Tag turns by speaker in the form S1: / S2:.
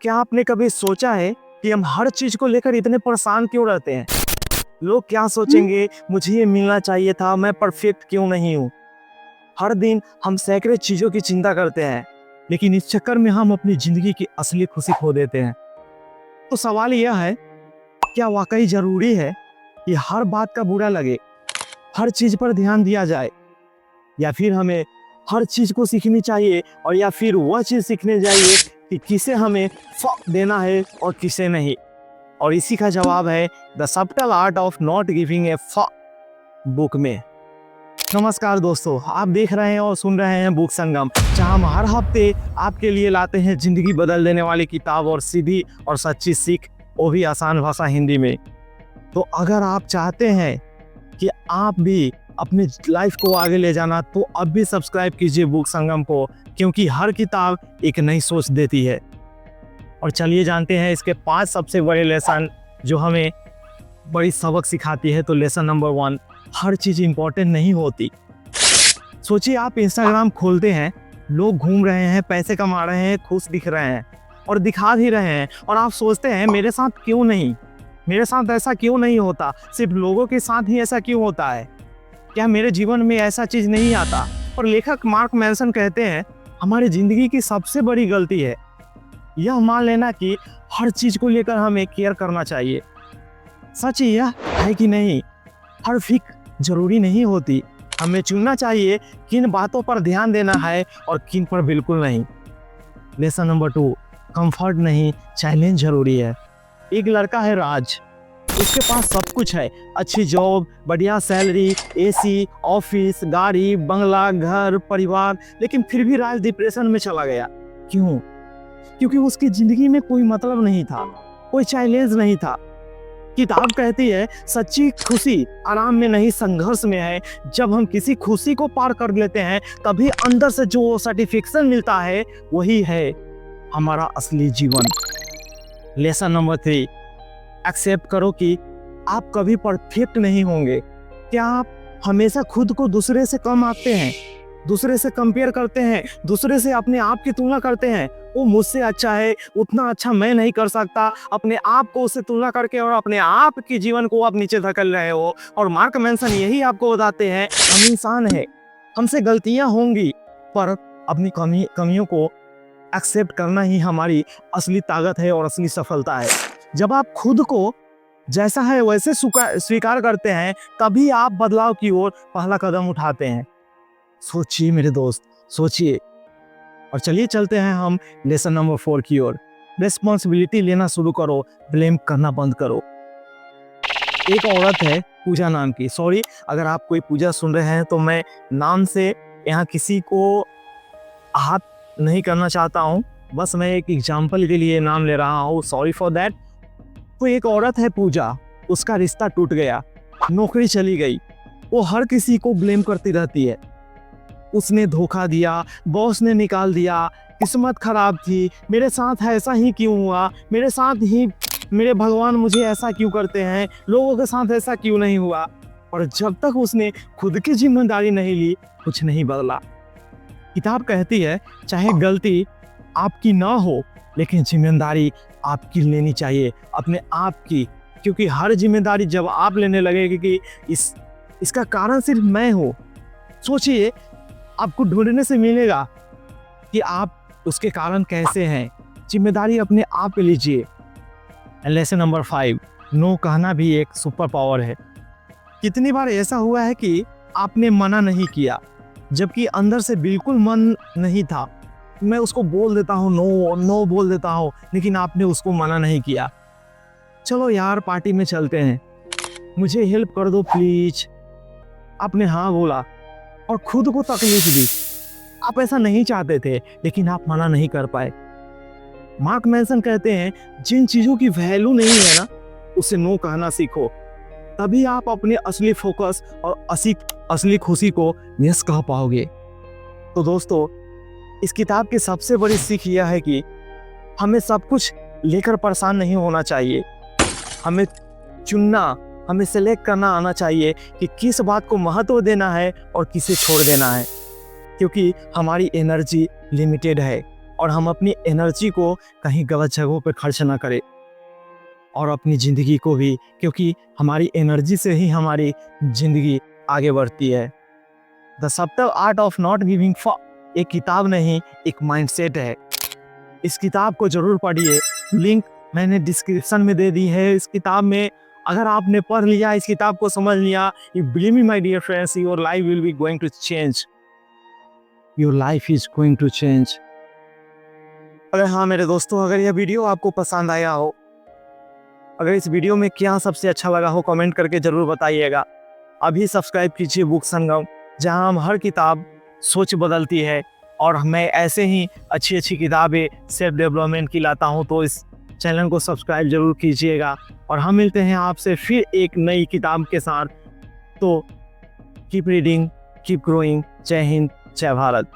S1: क्या आपने कभी सोचा है कि हम हर चीज को लेकर इतने परेशान क्यों रहते हैं? लोग क्या सोचेंगे, मुझे ये मिलना चाहिए था, मैं परफेक्ट क्यों नहीं हूँ? हर दिन हम सैकड़ों चीजों की चिंता करते हैं, लेकिन इस चक्कर में हम अपनी जिंदगी की असली खुशी खो देते हैं। तो सवाल यह है, क्या वाकई जरूरी है कि हर बात का बुरा लगे, हर चीज पर ध्यान दिया जाए, या फिर हमें हर चीज को सीखनी चाहिए, और या फिर वह चीज सीखने जाइए कि किसे हमें फक देना है और किसे नहीं? और इसी का जवाब है the subtle art of not giving a fuck book में। नमस्कार दोस्तों, आप देख रहे हैं और सुन रहे हैं बुक संगम, जहां हम हर हफ्ते आपके लिए लाते हैं जिंदगी बदल देने वाली किताब और सीधी और सच्ची सीख, वो भी आसान भाषा हिंदी में। तो अगर आप चाहते हैं कि आप भी अपनी लाइफ को आगे ले जाना, तो अब भी सब्सक्राइब कीजिए बुक संगम को, क्योंकि हर किताब एक नई सोच देती है। और चलिए जानते हैं इसके 5 सबसे बड़े लेसन जो हमें बड़ी सबक सिखाती है। तो लेसन नंबर 1, हर चीज़ इंपॉर्टेंट नहीं होती। सोचिए, आप इंस्टाग्राम खोलते हैं, लोग घूम रहे हैं, पैसे कमा रहे हैं, खुश दिख रहे हैं और दिखा भी रहे हैं, और आप सोचते हैं मेरे साथ क्यों नहीं, मेरे साथ ऐसा क्यों नहीं होता, सिर्फ लोगों के साथ ही ऐसा क्यों होता है, क्या मेरे जीवन में ऐसा चीज़ नहीं आता? और लेखक मार्क मैनसन कहते हैं, हमारी ज़िंदगी की सबसे बड़ी गलती है यह मान लेना कि हर चीज़ को लेकर हमें केयर करना चाहिए। सच यह है कि नहीं, हर फिक्र जरूरी नहीं होती। हमें चुनना चाहिए किन बातों पर ध्यान देना है और किन पर बिल्कुल नहीं। लेसन नंबर 2, कंफर्ट नहीं, चैलेंज जरूरी है। एक लड़का है राज, उसके पास सब कुछ है, अच्छी जॉब, बढ़िया सैलरी, एसी, ऑफिस, गाड़ी, बंगला, घर, परिवार, लेकिन फिर भी राज डिप्रेशन में चला गया। क्यों? क्योंकि उसकी जिंदगी में कोई मतलब नहीं था, कोई चैलेंज नहीं था। किताब कहती है सच्ची खुशी आराम में नहीं, संघर्ष में है। जब हम किसी खुशी को पार कर लेते हैं, तभी अंदर से जो सेटिस्फैक्शन मिलता है, वही है हमारा असली जीवन। लेसन नंबर 3, एक्सेप्ट करो कि आप कभी परफेक्ट नहीं होंगे। क्या आप हमेशा खुद को दूसरे से कम आंकते हैं, दूसरे से कंपेयर करते हैं, दूसरे से अपने आप की तुलना करते हैं? वो मुझसे अच्छा है, उतना अच्छा मैं नहीं कर सकता, अपने आप को उससे तुलना करके और अपने आप के जीवन को आप नीचे धकेल रहे हो। और मार्क मैनसन यही आपको बताते हैं, हम इंसान हैं, हमसे गलतियां होंगी, पर अपनी कमियों को एक्सेप्ट करना ही हमारी असली ताकत है और असली सफलता है। जब आप खुद को जैसा है वैसे स्वीकार करते हैं, तभी आप बदलाव की ओर पहला कदम उठाते हैं। सोचिए मेरे दोस्त, सोचिए। और चलिए चलते हैं हम लेसन नंबर 4 की ओर। रिस्पॉन्सिबिलिटी लेना शुरू करो, ब्लेम करना बंद करो। एक औरत है पूजा नाम की, सॉरी अगर आप कोई पूजा सुन रहे हैं तो मैं नाम से यहाँ किसी को हाथ नहीं करना चाहता हूँ, बस मैं एक एग्जाम्पल के लिए नाम ले रहा हूँ, सॉरी फॉर दैट। तो एक औरत है पूजा, उसका रिश्ता टूट गया, नौकरी चली गई, वो हर किसी को ब्लेम करती रहती है। उसने धोखा दिया, बॉस ने निकाल दिया, किस्मत खराब थी, मेरे साथ ऐसा ही क्यों हुआ, मेरे साथ ही मेरे भगवान मुझे ऐसा क्यों करते हैं, लोगों के साथ ऐसा क्यों नहीं हुआ। और जब तक उसने खुद की जिम्मेदारी नहीं ली, कुछ नहीं बदला। किताब कहती है चाहे गलती आपकी ना हो, लेकिन जिम्मेदारी आपकी लेनी चाहिए, अपने आप की, क्योंकि हर जिम्मेदारी जब आप लेने लगेगी कि इसका कारण सिर्फ मैं हूँ, सोचिए आपको ढूंढने से मिलेगा कि आप उसके कारण कैसे हैं। जिम्मेदारी अपने आप पे लीजिए। लेसन नंबर 5, नो कहना भी एक सुपर पावर है। कितनी बार ऐसा हुआ है कि आपने मना नहीं किया, जबकि अंदर से बिल्कुल मन नहीं था, मैं उसको बोल देता हूँ, नो नो बोल देता हूँ, लेकिन आपने उसको मना नहीं किया। चलो यार पार्टी में चलते हैं, मुझे हेल्प कर दो प्लीज, आपने हाँ बोला और खुद को तकलीफ दी। आप ऐसा नहीं चाहते थे, लेकिन आप मना नहीं कर पाए। मार्क मैनसन कहते हैं जिन चीजों की वैल्यू नहीं है ना, उसे नो कहना सीखो, तभी आप अपने असली फोकस और असली खुशी को यस कह पाओगे। तो दोस्तों, इस किताब की सबसे बड़ी सीख यह है कि हमें सब कुछ लेकर परेशान नहीं होना चाहिए। हमें चुनना, हमें सेलेक्ट करना आना चाहिए कि किस बात को महत्व देना है और किसे छोड़ देना है, क्योंकि हमारी एनर्जी लिमिटेड है और हम अपनी एनर्जी को कहीं गलत जगहों पर खर्च ना करें, और अपनी ज़िंदगी को भी, क्योंकि हमारी एनर्जी से ही हमारी ज़िंदगी आगे बढ़ती है। The subtle art of not giving fuck एक किताब नहीं, एक माइंडसेट है। इस किताब को ज़रूर पढ़िए, लिंक मैंने डिस्क्रिप्शन में दे दी है। इस किताब में अगर आपने पढ़ लिया, इस किताब को समझ लिया, you believe me my dear friends, your life will be going to change, your life is going to change. अगर हाँ मेरे दोस्तों, अगर यह वीडियो आपको पसंद आया हो, अगर इस वीडियो में क्या सबसे अच्छा लगा हो, कमेंट करके ज़रूर बताइएगा। अभी सब्सक्राइब कीजिए बुक संगम, जहां हम हर किताब सोच बदलती है, और मैं ऐसे ही अच्छी अच्छी किताबें सेल्फ डेवलपमेंट की लाता हूं। तो इस चैनल को सब्सक्राइब जरूर कीजिएगा, और हम मिलते हैं आपसे फिर एक नई किताब के साथ। तो कीप रीडिंग, कीप ग्रोइंग। जय हिंद, जय भारत।